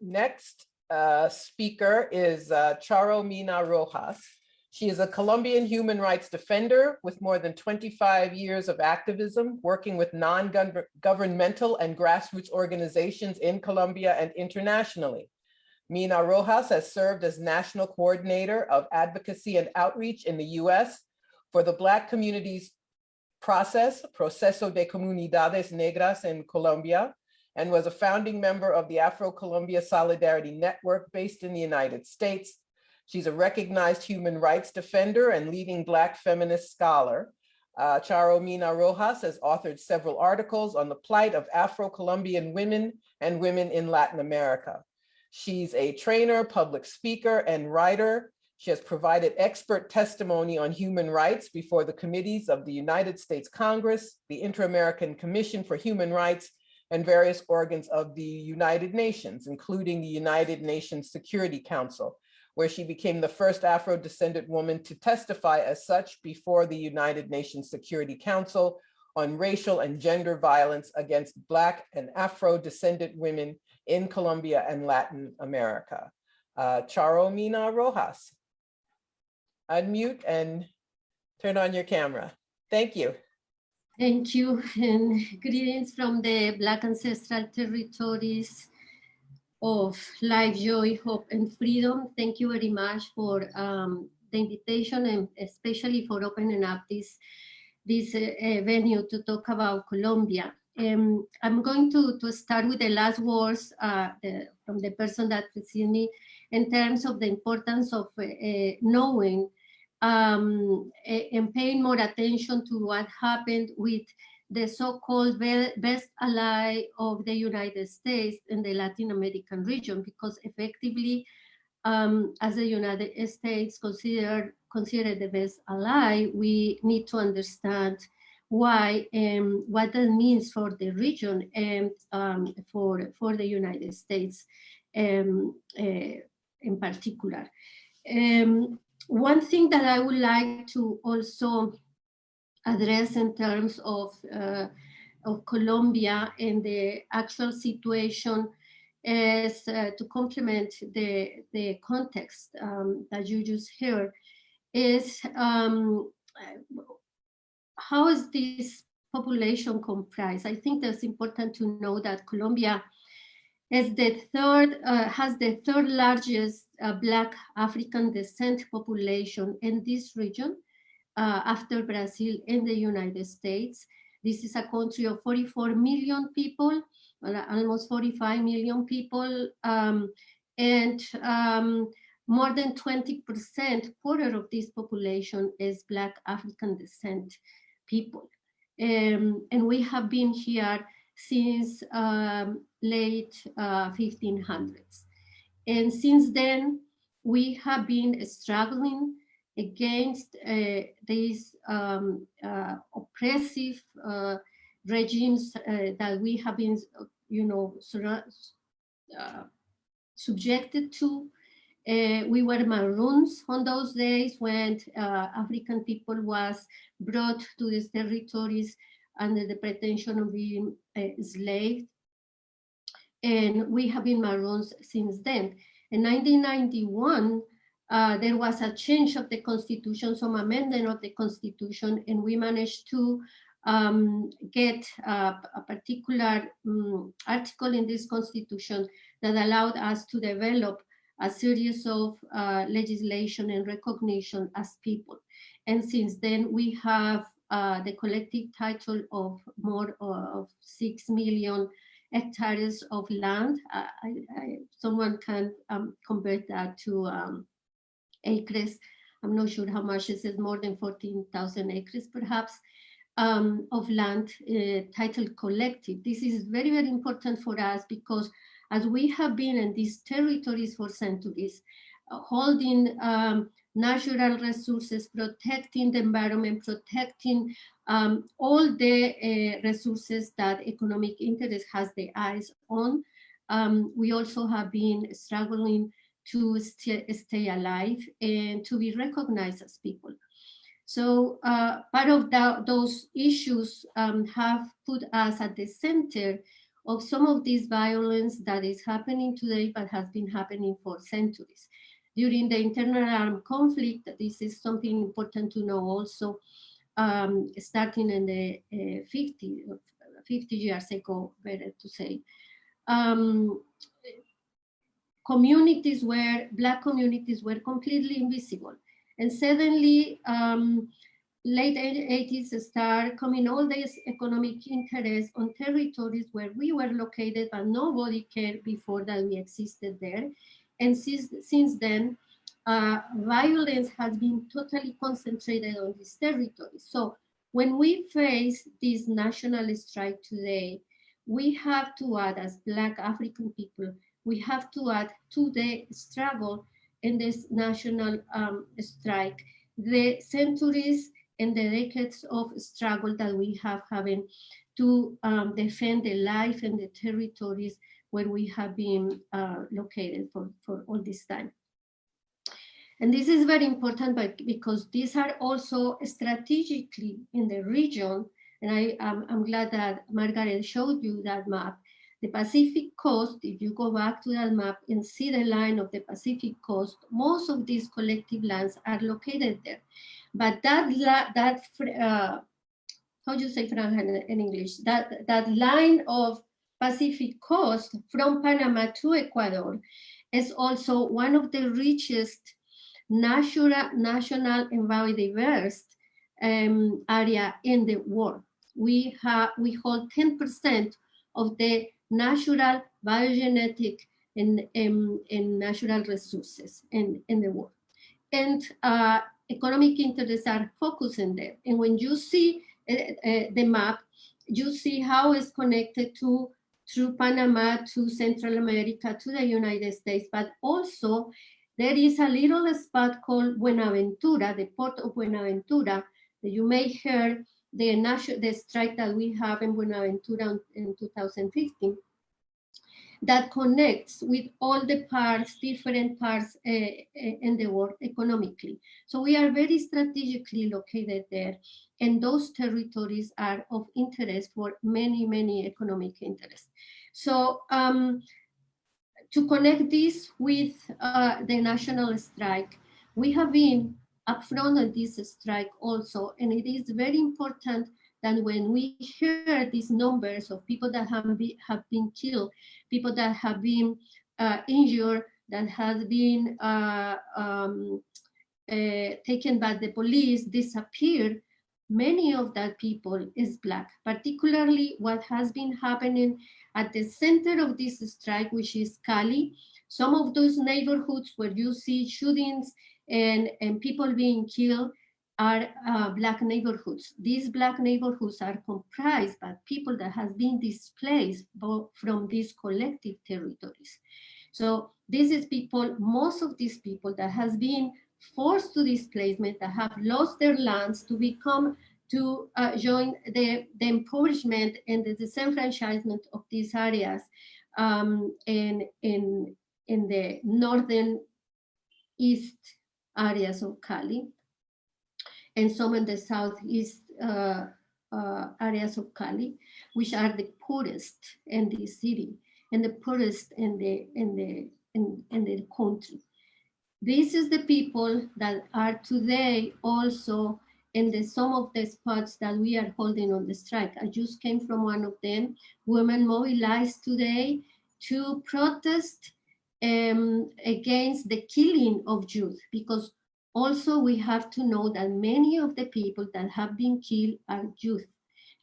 Next speaker is Charo Mina Rojas. She is a Colombian human rights defender with more than 25 years of activism, working with non-governmental and grassroots organizations in Colombia and internationally. Mina Rojas has served as National Coordinator of Advocacy and Outreach in the US for the Black Communities Proceso de Comunidades Negras in Colombia, and was a founding member of the Afro-Colombia Solidarity Network based in the United States. She's a recognized human rights defender and leading Black feminist scholar. Charo Mina Rojas has authored several articles on the plight of Afro-Colombian women and women in Latin America. She's a trainer, public speaker, and writer. She has provided expert testimony on human rights before the committees of the United States Congress, the Inter-American Commission for Human Rights, and various organs of the United Nations, including the United Nations Security Council, where she became the first Afro-descendant woman to testify as such before the United Nations Security Council on racial and gender violence against Black and Afro-descendant women in Colombia and Latin America. Charo Mina Rojas. Unmute and turn on your camera. Thank you. Thank you, and greetings from the Black ancestral territories of life, joy, hope, and freedom. Thank you very much for the invitation, and especially for opening up this venue to talk about Colombia. I'm going to start with the last words from the person that preceded me in terms of the importance of knowing and paying more attention to what happened with the so-called best ally of the United States in the Latin American region, because effectively, as the United States considered the best ally, we need to understand why and what that means for the region and for the United States in particular. One thing that I would like to also address in terms of Colombia and the actual situation is to complement the context that you just heard is how is this population comprised? I think that's important to know that Colombia is has the third largest Black African descent population in this region after Brazil and the United States. This is a country of 44 million people, almost 45 million people, and more than 20%, quarter of this population is Black African descent people. And we have been here since late 1500s. And since then, we have been struggling against these oppressive regimes that we have been, subjected to. We were maroons on those days when African people was brought to these territories under the pretension of being enslaved. And we have been maroons since then. In 1991, there was a change of the constitution, some amendment of the constitution, and we managed to get a particular article in this constitution that allowed us to develop a series of legislation and recognition as people. And since then, we have the collective title of more of 6 million hectares of land. Someone can convert that to acres. I'm not sure how much is it, more than 14,000 acres perhaps, of land titled collective. This is very, very important for us because as we have been in these territories for centuries, holding natural resources, protecting the environment, protecting all the resources that economic interest has the eyes on. We also have been struggling to stay alive and to be recognized as people. So part of those issues have put us at the center of some of this violence that is happening today, but has been happening for centuries. During the internal armed conflict, this is something important to know also, starting in the 50 years ago, better to say, communities where Black communities were completely invisible. And suddenly, late 80s start coming all these economic interests on territories where we were located, but nobody cared before that we existed there. And since then, violence has been totally concentrated on these territories. So when we face this national strike today, we have to add, as Black African people, we have to add to the struggle in this national strike, the centuries and the decades of struggle that we have having to defend the life and the territories where we have been located for all this time. And this is very important because these are also strategically in the region, and I'm glad that Margaret showed you that map. The Pacific coast, if you go back to that map and see the line of the Pacific coast, most of these collective lands are located there. But how do you say franja in English? That line of Pacific coast from Panama to Ecuador is also one of the richest national and biodiverse area in the world. We hold 10% of the natural biogenetic and natural resources in the world. And economic interests are focusing there. And when you see the map, you see how it's connected through Panama to Central America, to the United States, but also there is a little spot called Buenaventura, the port of Buenaventura, that you may hear the strike that we have in Buenaventura in 2015, that connects with all the parts, different parts in the world economically. So we are very strategically located there, and those territories are of interest for many, many economic interests. So to connect this with the national strike, we have been upfront on this strike also, and it is very important that when we hear these numbers of people that have been killed, people that have been injured, that have been taken by the police, disappeared, many of that people is Black, particularly what has been happening at the center of this strike, which is Cali. Some of those neighborhoods where you see shootings and people being killed are Black neighborhoods. These Black neighborhoods are comprised by people that have been displaced from these collective territories. So this is people, most of these people that has been forced to displacement, that have lost their lands to join the impoverishment and the disenfranchisement of these areas in the northern east areas of Cali, and some in the southeast areas of Cali, which are the poorest in the city and the poorest in the country. This is the people that are today also in some of the spots that we are holding on the strike. I just came from one of them. Women mobilized today to protest against the killing of youth, because also we have to know that many of the people that have been killed are youth.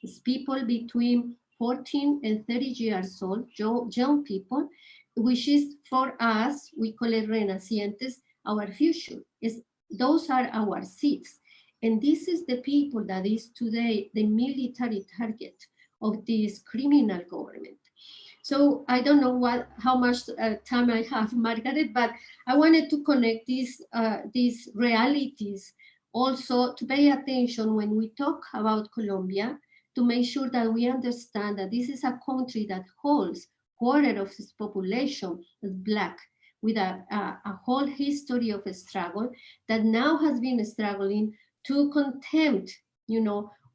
It's people between 14 and 30 years old, young people, which is for us, we call it renacientes, our future. Those are our seeds. And this is the people that is today the military target of this criminal government. So I don't know how much time I have, Margaret, but I wanted to connect these realities also to pay attention when we talk about Colombia, to make sure that we understand that this is a country that holds quarter of its population as Black, with a whole history of a struggle that now has been struggling to contempt,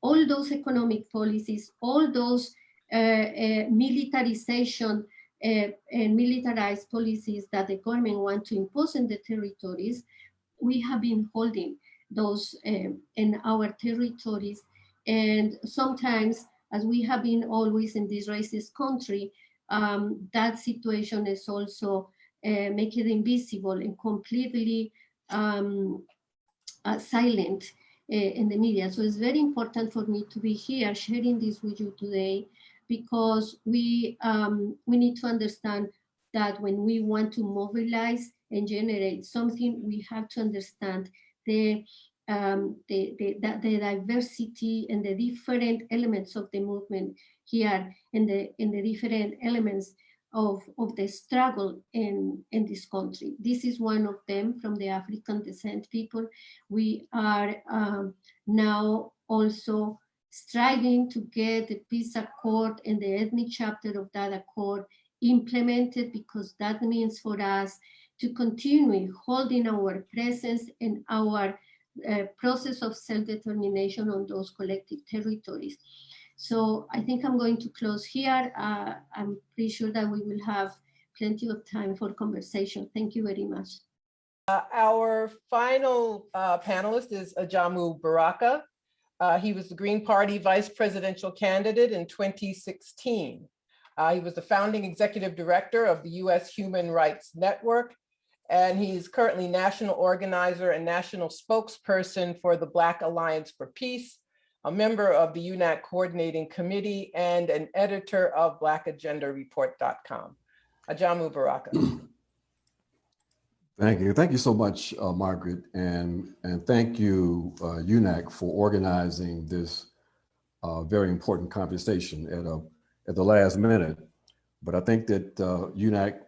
all those economic policies, all those militarization and militarized policies that the government want to impose in the territories, we have been holding those in our territories. And sometimes, as we have been always in this racist country, that situation is also make it invisible and completely silent in the media. So it's very important for me to be here sharing this with you today, because we need to understand that when we want to mobilize and generate something, we have to understand the diversity and the different elements of the movement here, and the different elements of the struggle in this country. This is one of them. From the African descent people, we are now also striving to get the peace accord and the ethnic chapter of that accord implemented, because that means for us to continue holding our presence and our process of self-determination on those collective territories. So I think I'm going to close here. I'm pretty sure that we will have plenty of time for conversation. Thank you very much. Our final panelist is Ajamu Baraka. He was the Green Party vice presidential candidate in 2016. He was the founding executive director of the U.S. Human Rights Network, and he's currently national organizer and national spokesperson for the Black Alliance for Peace, a member of the UNAC Coordinating Committee, and an editor of blackagendareport.com. Ajamu Baraka. Thank you. Thank you so much, Margaret. And thank you, UNAC, for organizing this very important conversation at the last minute. But I think that UNAC,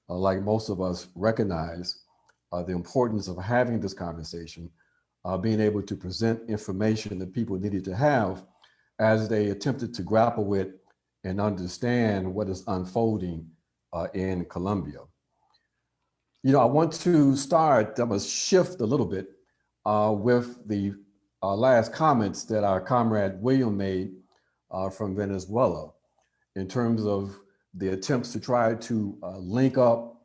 like most of us, recognize the importance of having this conversation, being able to present information that people needed to have as they attempted to grapple with and understand what is unfolding in Colombia. You know, I want to start, I'm gonna shift a little bit with the last comments that our comrade William made from Venezuela in terms of the attempts to try to link up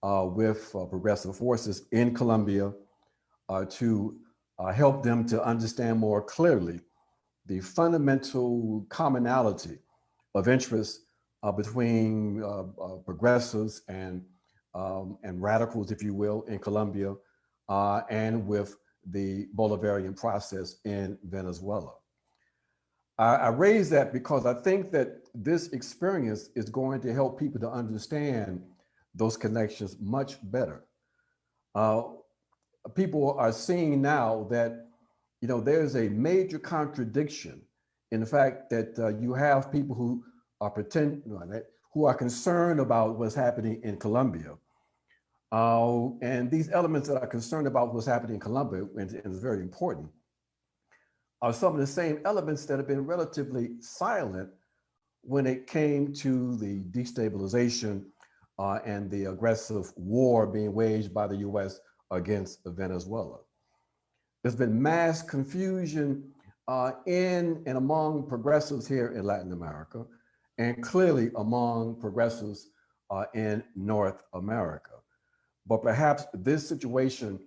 with progressive forces in Colombia to help them to understand more clearly the fundamental commonality of interest between progressives and radicals, if you will, in Colombia, and with the Bolivarian process in Venezuela. I raise that because I think that this experience is going to help people to understand those connections much better. People are seeing now that, you know, there's a major contradiction in the fact that you have people who are who are concerned about what's happening in Colombia. And these elements that are concerned about what's happening in Colombia, and is very important, are some of the same elements that have been relatively silent when it came to the destabilization and the aggressive war being waged by the US against Venezuela. There's been mass confusion in and among progressives here in Latin America, and clearly among progressives in North America. But perhaps this situation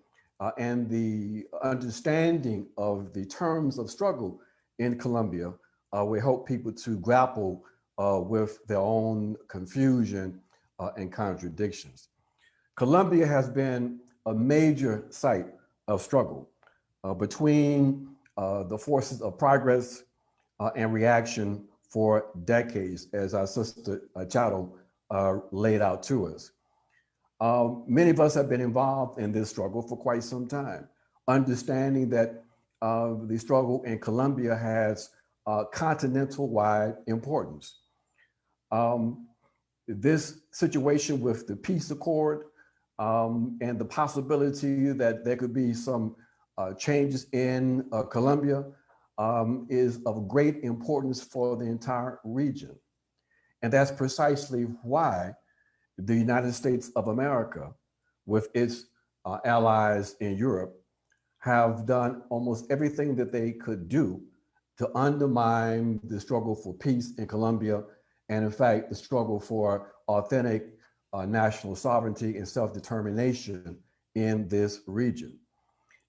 and the understanding of the terms of struggle in Colombia will help people to grapple with their own confusion and contradictions. Colombia has been a major site of struggle between the forces of progress and reaction for decades, as our sister Charo laid out to us. Many of us have been involved in this struggle for quite some time, understanding that the struggle in Colombia has continental-wide importance. This situation with the peace accord and the possibility that there could be some changes in Colombia is of great importance for the entire region. And that's precisely why the United States of America, with its allies in Europe, have done almost everything that they could do to undermine the struggle for peace in Colombia and in fact, the struggle for authentic national sovereignty and self-determination in this region.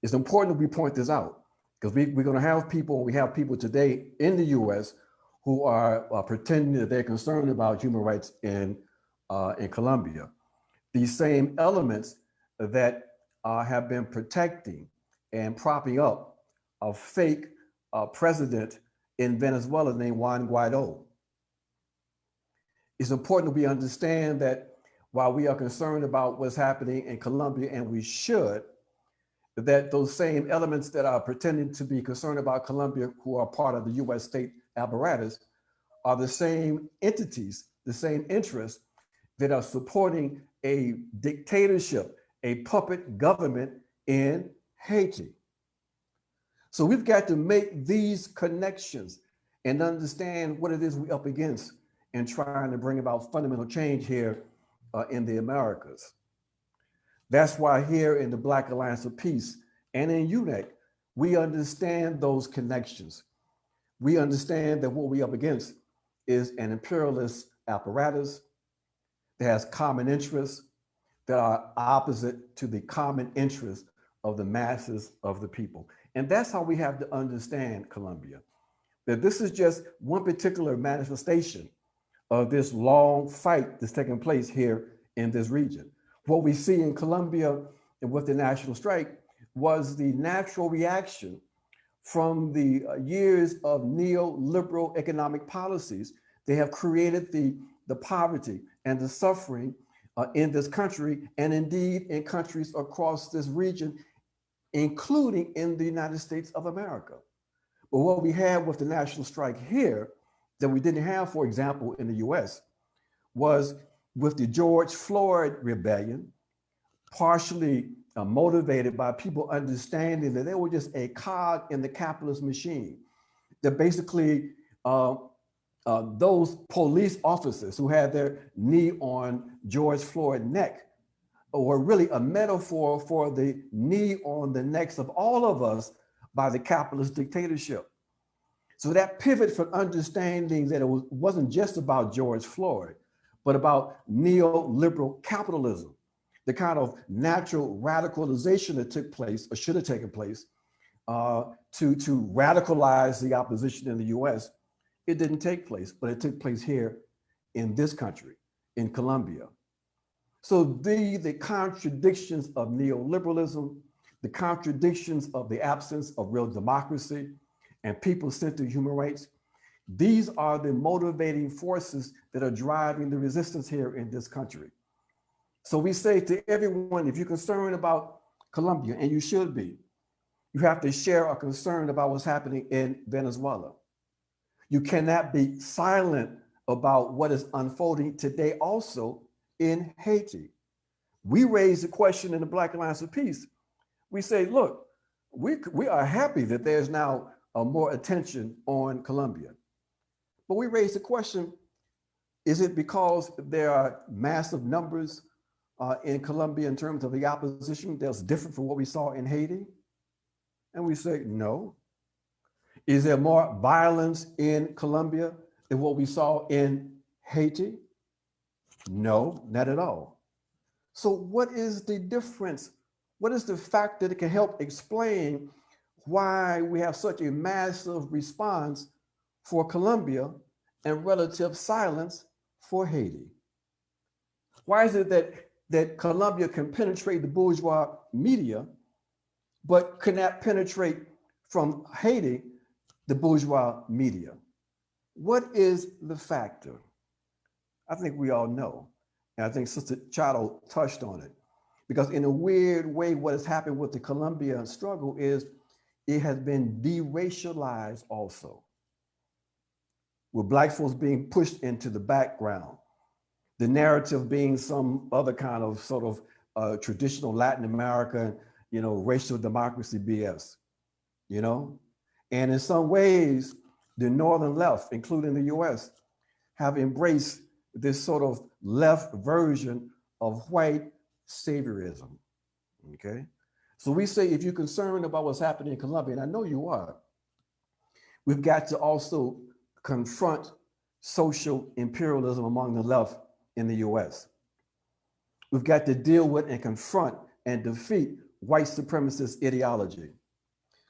It's important that we point this out because we're going to have people, we have people today in the US who are pretending that they're concerned about human rights in Colombia. These same elements that have been protecting and propping up a fake president in Venezuela named Juan Guaido. It's important that we understand that while we are concerned about what's happening in Colombia, and we should, that those same elements that are pretending to be concerned about Colombia, who are part of the US state apparatus, are the same entities, the same interests that are supporting a dictatorship, a puppet government in Haiti. So we've got to make these connections and understand what it is we're up against in trying to bring about fundamental change here in the Americas. That's why here in the Black Alliance of Peace and in UNEC, we understand those connections. We understand that what we're up against is an imperialist apparatus that has common interests that are opposite to the common interests of the masses of the people. And that's how we have to understand Colombia, that this is just one particular manifestation of this long fight that's taking place here in this region. What we see in Colombia and with the national strike was the natural reaction from the years of neoliberal economic policies. They have created the poverty and the suffering in this country, and indeed in countries across this region, including in the United States of America. But what we had with the national strike here that we didn't have, for example, in the US, was with the George Floyd rebellion, partially motivated by people understanding that they were just a cog in the capitalist machine, that basically those police officers who had their knee on George Floyd's neck were really a metaphor for the knee on the necks of all of us by the capitalist dictatorship. So that pivot from understanding that it wasn't just about George Floyd, but about neoliberal capitalism, the kind of natural radicalization that took place or should have taken place to radicalize the opposition in the US, it didn't take place, but it took place here in this country, in Colombia. So the contradictions of neoliberalism, the contradictions of the absence of real democracy and people-centered human rights, these are the motivating forces that are driving the resistance here in this country. So we say to everyone, if you're concerned about Colombia, and you should be, you have to share a concern about what's happening in Venezuela. You cannot be silent about what is unfolding today also in Haiti. We raise the question in the Black Alliance of Peace. We say, look, we are happy that there's now more attention on Colombia. But we raise the question, is it because there are massive numbers in Colombia in terms of the opposition that's different from what we saw in Haiti? And we say, no. Is there more violence in Colombia than what we saw in Haiti? No, not at all. So what is the difference? What is the factor that can help explain why we have such a massive response for Colombia and relative silence for Haiti? Why is it that Colombia can penetrate the bourgeois media, but cannot penetrate from Haiti the bourgeois media? What is the factor? I think we all know. And I think Sister Charo touched on it. Because in a weird way, what has happened with the Colombia struggle is it has been de-racialized also, with Black folks being pushed into the background, the narrative being some other kind of sort of traditional Latin American, racial democracy BS, And in some ways, the Northern left, including the US, have embraced this sort of left version of white saviorism, okay? So we say, if you're concerned about what's happening in Colombia, and I know you are, we've got to also confront social imperialism among the left in the US. We've got to deal with and confront and defeat white supremacist ideology.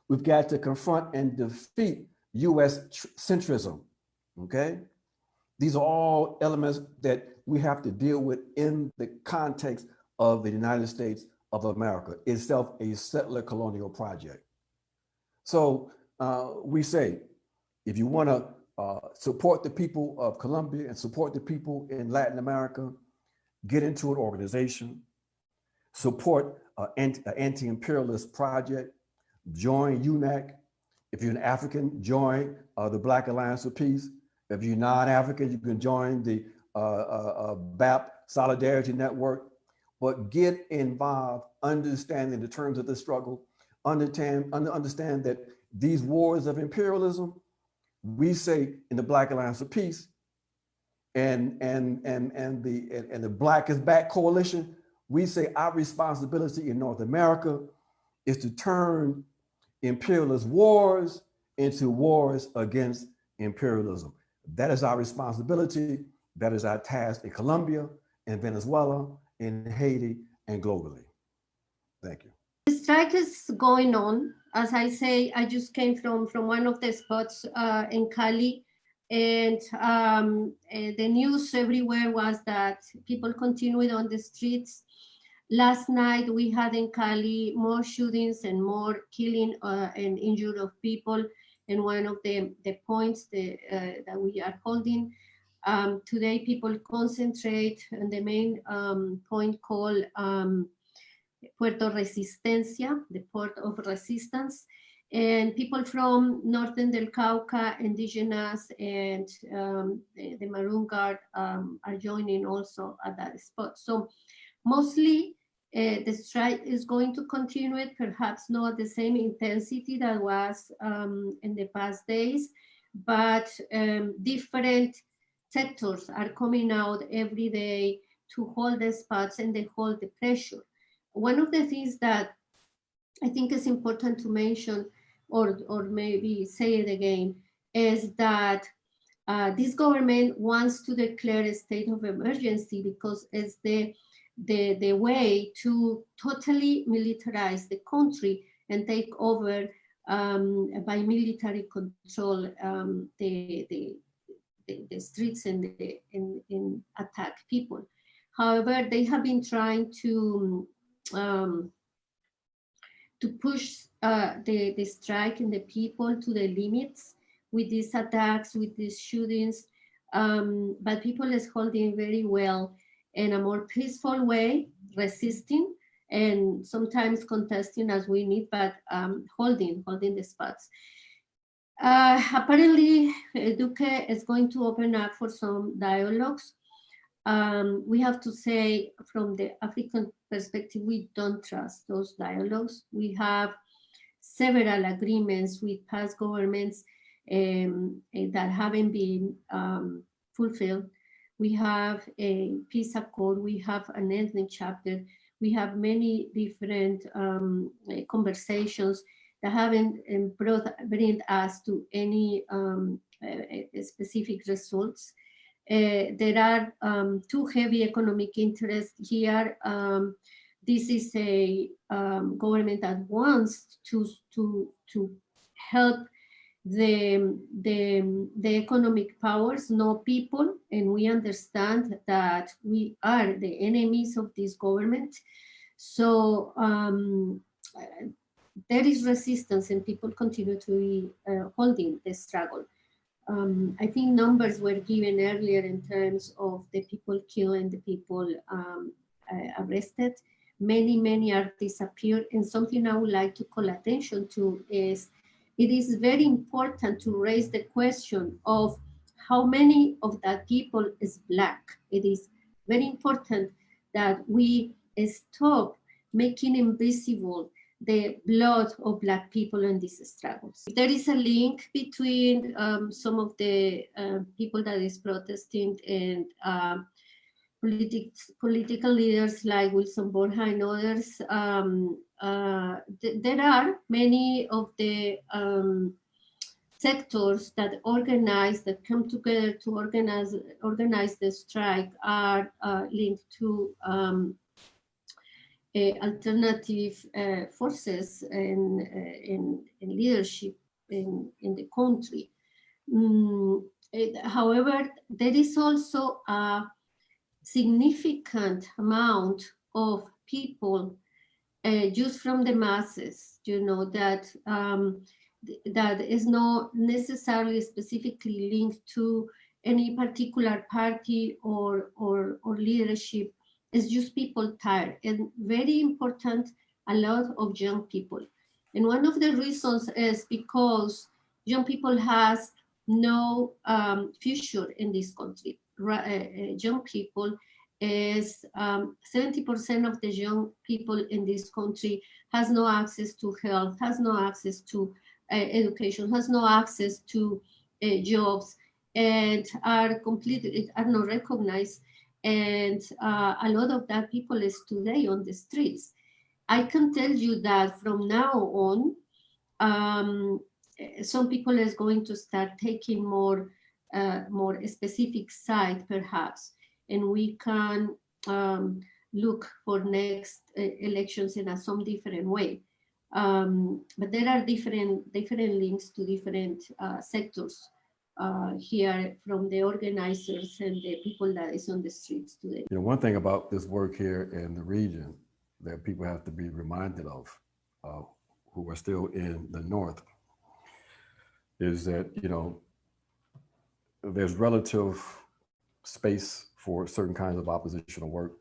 We've got to confront and defeat US centrism, okay? These are all elements that we have to deal with in the context of the United States of America, itself a settler colonial project. So we say, if you want to support the people of Colombia and support the people in Latin America, get into an organization, support an anti-imperialist project, join UNAC. If you're an African, join the Black Alliance for Peace. If you're non-African, you can join the BAP Solidarity Network. But get involved, understanding the terms of the struggle, understand that these wars of imperialism, we say in the Black Alliance for Peace and the Black is Back Coalition, we say our responsibility in North America is to turn imperialist wars into wars against imperialism. That is our responsibility. That is our task in Colombia, in Venezuela, in Haiti, and globally. Thank you. The strike is going on. As I say, I just came from one of the spots in Cali, and the news everywhere was that people continued on the streets. Last night we had in Cali more shootings and more killing and injury of people. And one of the points that we are holding today, people concentrate on the main point called Puerto Resistencia, the port of resistance, and people from northern del Cauca, indigenous, and the Maroon Guard are joining also at that spot. So mostly the strike is going to continue, perhaps not the same intensity that was in the past days, but different sectors are coming out every day to hold the spots and they hold the pressure. One of the things that I think is important to mention, or maybe say it again, is that this government wants to declare a state of emergency because it's the way to totally militarize the country and take over by military control the streets and attack people. However, they have been trying to push the strike and the people to the limits with these attacks, with these shootings, but people is holding very well in a more peaceful way, resisting and sometimes contesting as we need, but holding the spots. Apparently, Duque is going to open up for some dialogues. We have to say, from the African perspective, we don't trust those dialogues. We have several agreements with past governments that haven't been fulfilled. We have a peace accord, we have an ethnic chapter, we have many different conversations that haven't bring us to any specific results. There are too heavy economic interests here. This is a government that wants to help the economic powers, not people, and we understand that we are the enemies of this government. So there is resistance and people continue to be holding the struggle. I think numbers were given earlier in terms of the people killed and the people arrested. Many are disappeared. And something I would like to call attention to is it is very important to raise the question of how many of that people is Black. It is very important that we stop making invisible the blood of Black people in these struggles. There is a link between some of the people that is protesting and political leaders like Wilson Borja and others. There are many of the sectors that organize, that come together to organize the strike are linked to alternative forces in leadership in the country. However, there is also a significant amount of people just from the masses, that is not necessarily specifically linked to any particular party or leadership. It's just people tired, and very important, a lot of young people. And one of the reasons is because young people has no future in this country. Young people is 70% of the young people in this country has no access to health, has no access to education, has no access to jobs, and are not recognized. And a lot of that people is today on the streets. I can tell you that from now on, some people is going to start taking more specific side, perhaps, and we can look for next elections in some different way. But there are different links to different sectors here, from the organizers and the people that is on the streets today. One thing about this work here in the region that people have to be reminded of, who are still in the North, is that, there's relative space for certain kinds of oppositional work.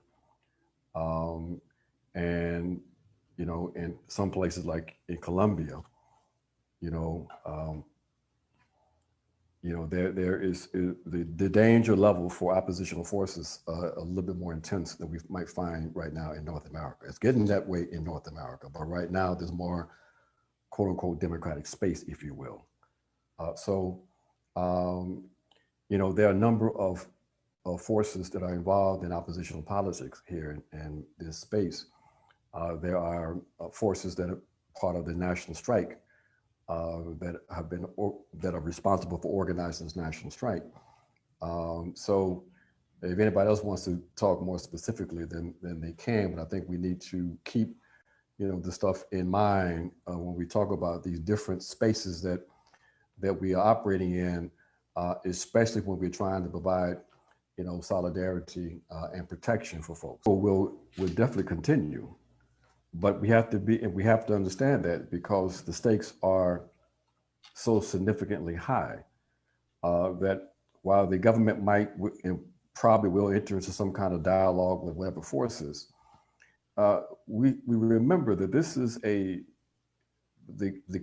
And, in some places like in Colombia, there is the danger level for oppositional forces a little bit more intense than we might find right now in North America. It's getting that way in North America, but right now there's more quote unquote democratic space, if you will. There are a number of forces that are involved in oppositional politics here in this space. There are forces that are part of the national strike that are responsible for organizing this national strike. So if anybody else wants to talk more specifically, then they can, but I think we need to keep, the stuff in mind when we talk about these different spaces that we are operating in, especially when we're trying to provide, solidarity and protection for folks. So we'll definitely continue, but we have to understand that because the stakes are so significantly high, that while the government might and probably will enter into some kind of dialogue with whatever forces, we remember that this is the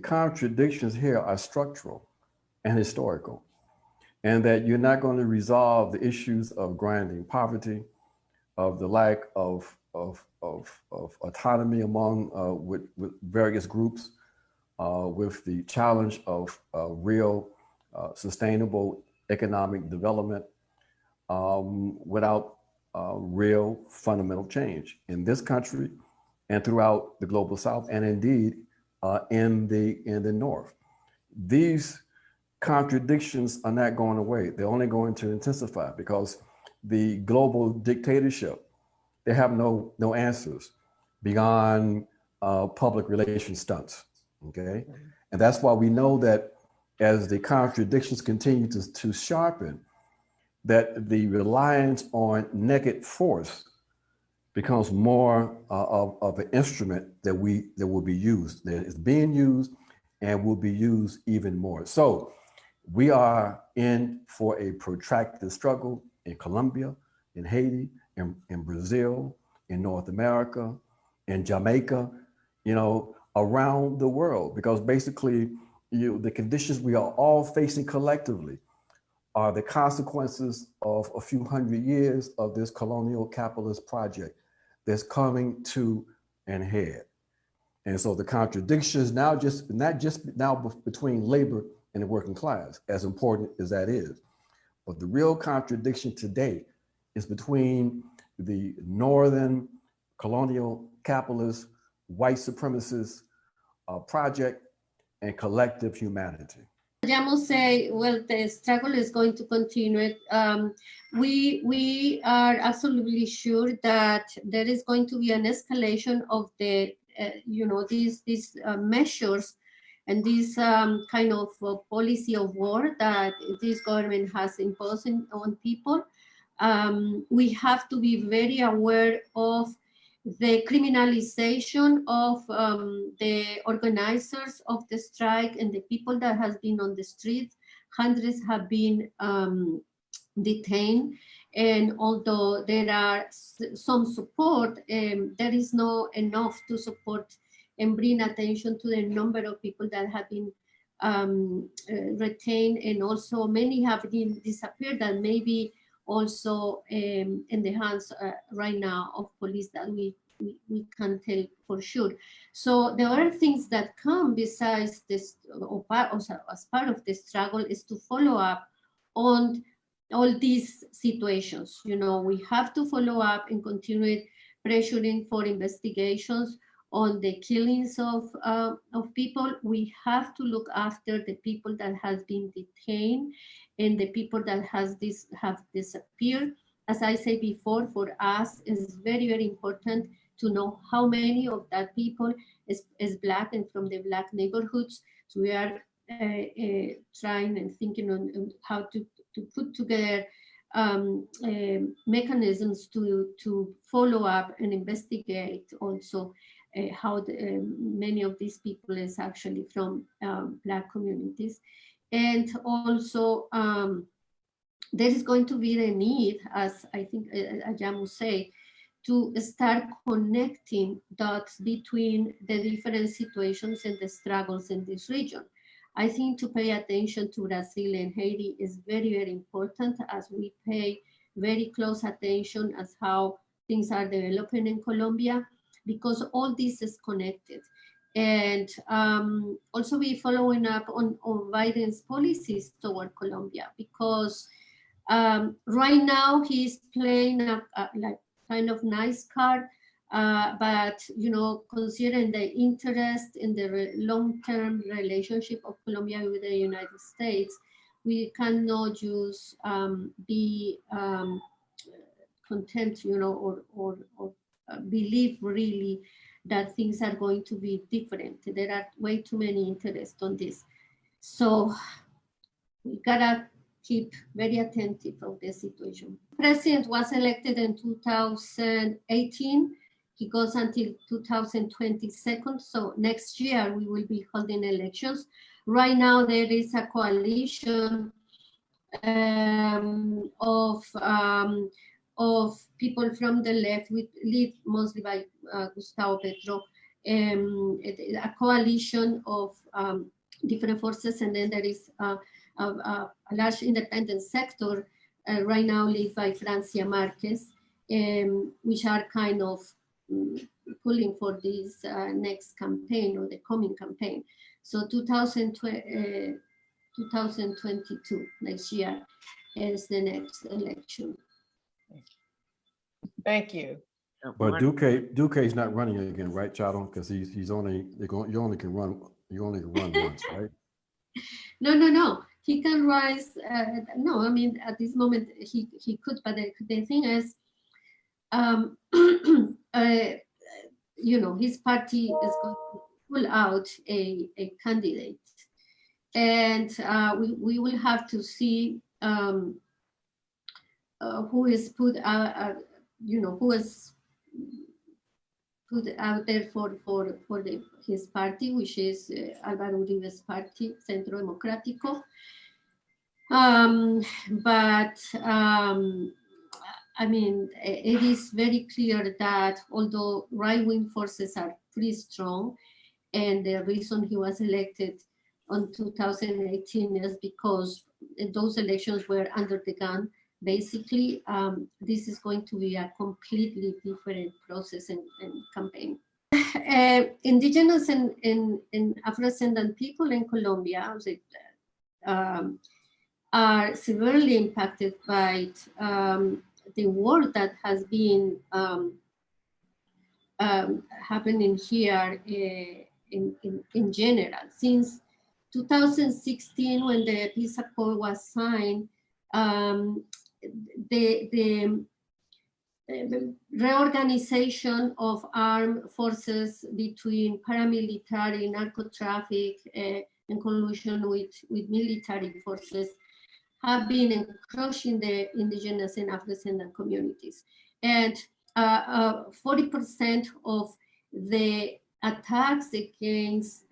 contradictions here are structural and historical, and that you're not going to resolve the issues of grinding poverty, of the lack of autonomy among with various groups, with the challenge of real sustainable economic development without real fundamental change in this country and throughout the global South, and indeed in the North. These contradictions are not going away. They're only going to intensify because the global dictatorship, they have no answers beyond public relations stunts, okay? And that's why we know that as the contradictions continue to sharpen, that the reliance on naked force becomes more of an instrument that will be used, that is being used and will be used even more. So we are in for a protracted struggle in Colombia, in Haiti, in Brazil, in North America, in Jamaica, around the world, because basically the conditions we are all facing collectively are the consequences of a few hundred years of this colonial capitalist project that's coming to an head. And so the contradictions not just between labor and the working class, as important as that is, but the real contradiction today is between the northern colonial capitalist, white supremacist project and collective humanity. Ajamu say, well, the struggle is going to continue. We are absolutely sure that there is going to be an escalation of the, these measures and this kind of policy of war that this government has imposed on people. We have to be very aware of the criminalization of the organizers of the strike and the people that has been on the streets. Hundreds have been detained, and although there are some support, there is not enough to support and bring attention to the number of people that have been retained, and also many have been disappeared that maybe also in the hands right now of police that we can't tell for sure. So the other things that come besides this, as part of the struggle, is to follow up on all these situations. We have to follow up and continue pressuring for investigations on the killings of people. We have to look after the people that has been detained and the people that have disappeared. As I said before, for us, it's very, very important to know how many of that people is Black and from the Black neighborhoods. So we are trying and thinking on how to put together mechanisms to follow up and investigate also how many of these people is actually from Black communities. And also there is going to be the need, as I think Ajamu said, to start connecting dots between the different situations and the struggles in this region. I think to pay attention to Brazil and Haiti is very, very important, as we pay very close attention as how things are developing in Colombia, because all this is connected. And also be following up on Biden's policies toward Colombia, because right now he's playing a like kind of nice card, but considering the interest in the long-term relationship of Colombia with the United States, we cannot just be content, or believe really that things are going to be different. There are way too many interests on this. So we gotta keep very attentive of the situation. President was elected in 2018. He goes until 2022. So next year we will be holding elections. Right now there is a coalition of people from the left, led mostly by Gustavo Petro, a coalition of different forces, and then there is a large independent sector right now led by Francia Marquez, which are kind of pulling for this next campaign or the coming campaign. So 2022, next year, is the next election. Thank you. But Duque is not running again, right, Charo? Because you only can run once, right? No. He can rise. No, I mean at this moment he could, but the thing is, his party is going to pull out a candidate, and we will have to see who is put out. Who is put out there for his party, which is Álvaro Uribe's party, Centro Democrático. But I mean, it is very clear that although right-wing forces are pretty strong, and the reason he was elected on 2018 is because those elections were under the gun. Basically, this is going to be a completely different process and campaign. Indigenous and Afro-descendant people in Colombia are severely impacted by the war that has been happening here in general. Since 2016, when the peace accord was signed, the reorganization of armed forces between paramilitary, narco-traffic, in collusion with military forces have been encroaching the indigenous and Afro-descendant communities. And 40% of the attacks against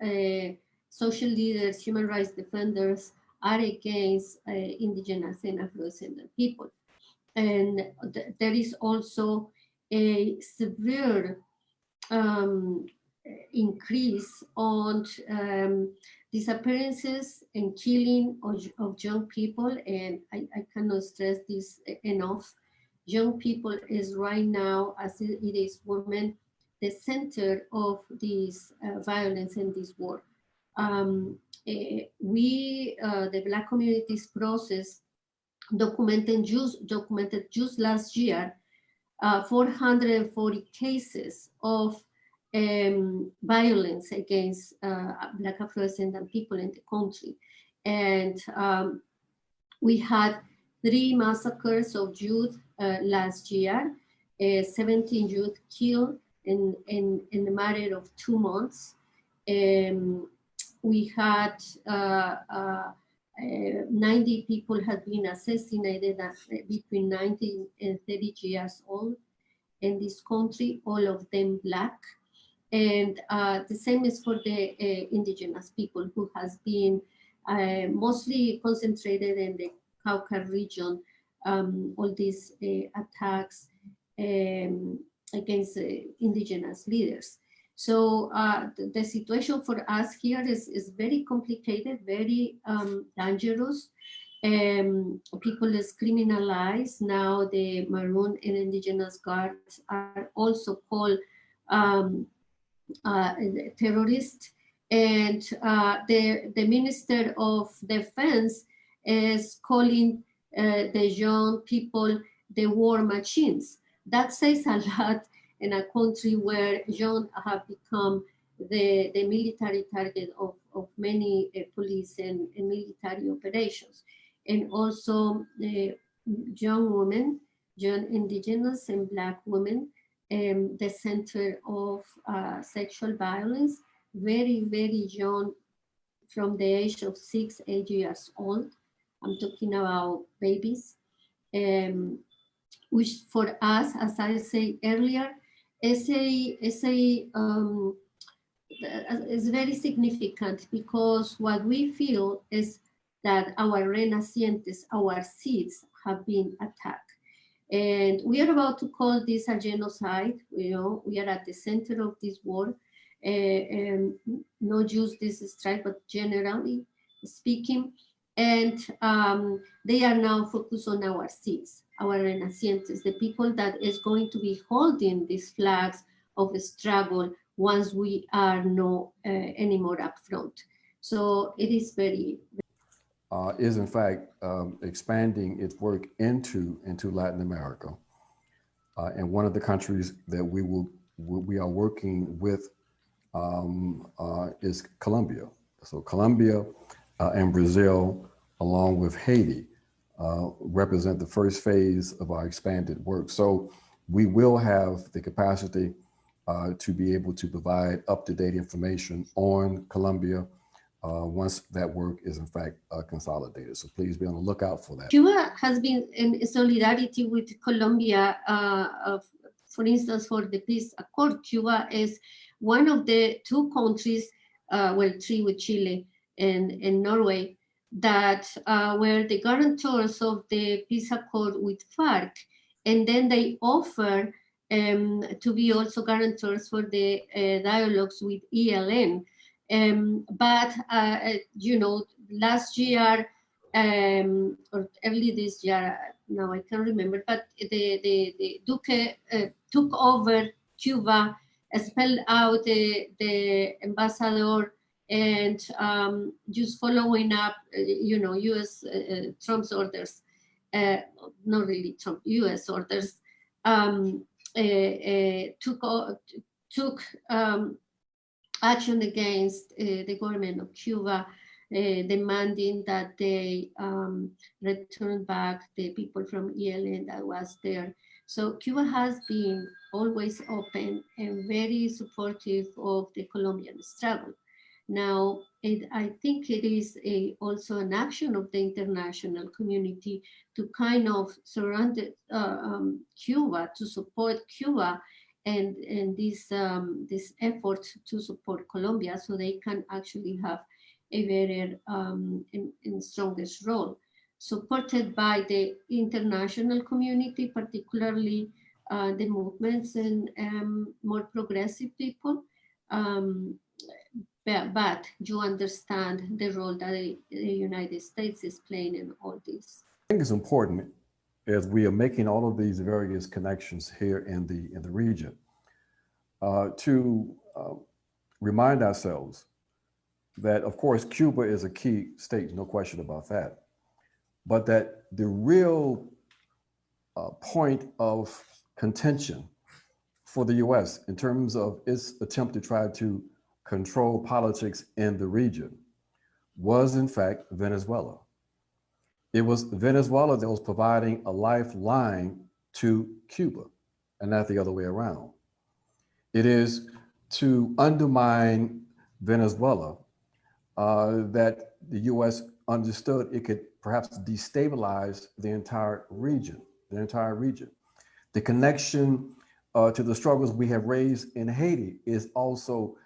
social leaders, human rights defenders, are against indigenous and Afro-descendant people. And there is also a severe increase on disappearances and killing of young people. And I cannot stress this enough. Young people is right now, as it is women, the center of this violence and this war. We, the Black Communities Process, documented just last year 440 cases of violence against Black Afro-descendant people in the country. And we had 3 massacres of youth last year, 17 youth killed in a matter of 2 months. We had 90 people had been assassinated between 19 and 30 years old in this country, all of them Black. And the same is for the indigenous people, who has been mostly concentrated in the Cauca region, all these attacks against indigenous leaders. So the situation for us here is very complicated, very dangerous. People is criminalized. Now the Maroon and Indigenous Guards are also called terrorists. And the Minister of Defense is calling the young people the war machines. That says a lot in a country where young have become the military target of many police and military operations. And also young women, young indigenous and Black women, the center of sexual violence, very, very young, from the age of 6, 8 years old. I'm talking about babies, which for us, as I said earlier, is very significant, because what we feel is that our renacientes, our seeds, have been attacked. And we are about to call this a genocide. You know, we are at the center of this war. Not just this strike, but generally speaking. And they are now focused on our seeds, our renacientes, the people that is going to be holding these flags of a struggle once we are no anymore up front. So it is very is in fact expanding its work into Latin America, and one of the countries that we are working with is Colombia. So Colombia and Brazil, along with Haiti, represent the first phase of our expanded work. So we will have the capacity to be able to provide up-to-date information on Colombia once that work is in fact consolidated. So please be on the lookout for that. Cuba has been in solidarity with Colombia. For instance, for the peace accord, Cuba is one of the 2 countries, well, 3 with Chile and Norway, that were the guarantors of the peace accord with FARC. And then they offer to be also guarantors for the dialogues with ELN. But you know, last year or early this year, now I can't remember, but the Duque took over Cuba, expelled out the ambassador, and just following up, you know, U.S. Trump's orders, not really Trump, U.S. orders, took action against the government of Cuba, demanding that they return back the people from ELN that was there. So Cuba has been always open and very supportive of the Colombian struggle. Now, I think it is also an action of the international community to kind of surround Cuba, to support Cuba and this effort to support Colombia so they can actually have a better and strongest role, supported by the international community, particularly the movements and more progressive people. But you understand the role that the United States is playing in all this. I think it's important as we are making all of these various connections here in the region to remind ourselves that, of course, Cuba is a key state, no question about that, but that the real point of contention for the U.S. in terms of its attempt to try to control politics in the region was, in fact, Venezuela. It was Venezuela that was providing a lifeline to Cuba and not the other way around. It is to undermine Venezuela that the U.S. understood it could perhaps destabilize the entire region. The connection to the struggles we have raised in Haiti is also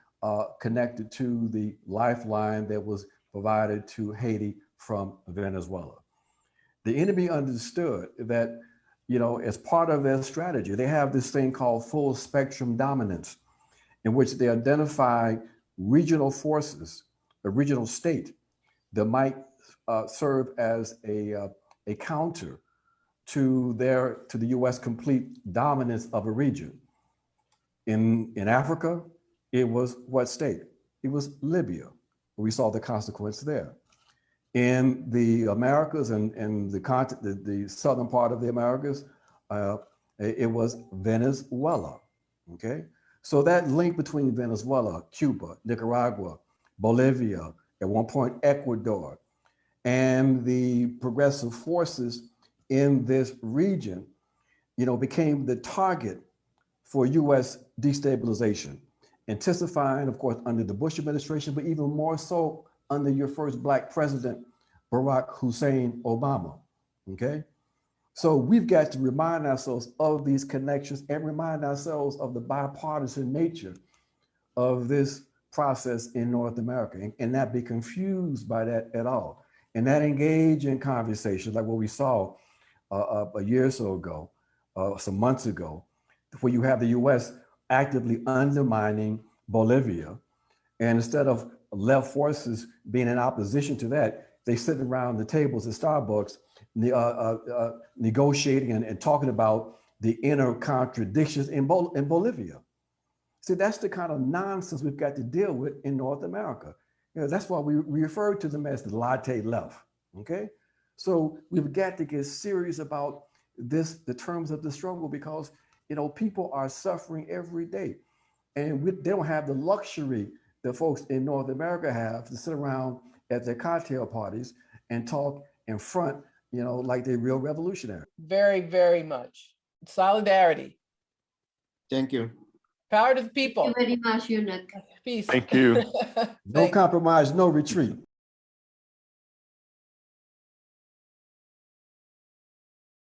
connected to the lifeline that was provided to Haiti from Venezuela. The enemy understood that, as part of their strategy, they have this thing called full spectrum dominance, in which they identify regional forces, a regional state that might serve as a counter to the U.S. complete dominance of a region. In Africa, it was what state? It was Libya. We saw the consequence there. In the Americas and the southern part of the Americas, it was Venezuela. Okay, so that link between Venezuela, Cuba, Nicaragua, Bolivia, at one point Ecuador, and the progressive forces in this region, became the target for U.S. destabilization, intensifying, of course, under the Bush administration, but even more so under your first Black president, Barack Hussein Obama, okay? So we've got to remind ourselves of these connections and remind ourselves of the bipartisan nature of this process in North America and not be confused by that at all. And that engage in conversations like what we saw a year or so ago, some months ago, where you have the US actively undermining Bolivia. And instead of left forces being in opposition to that, they sit around the tables at Starbucks negotiating and talking about the inner contradictions in Bolivia. See, that's the kind of nonsense we've got to deal with in North America. That's why we refer to them as the latte left, okay? So we've got to get serious about this, the terms of the struggle, because people are suffering every day. And they don't have the luxury that folks in North America have to sit around at their cocktail parties and talk in front, like they're real revolutionary. Very, very much. Solidarity. Thank you. Power to the people. Thank you very much, Unit. Peace. Thank you. No compromise, no retreat.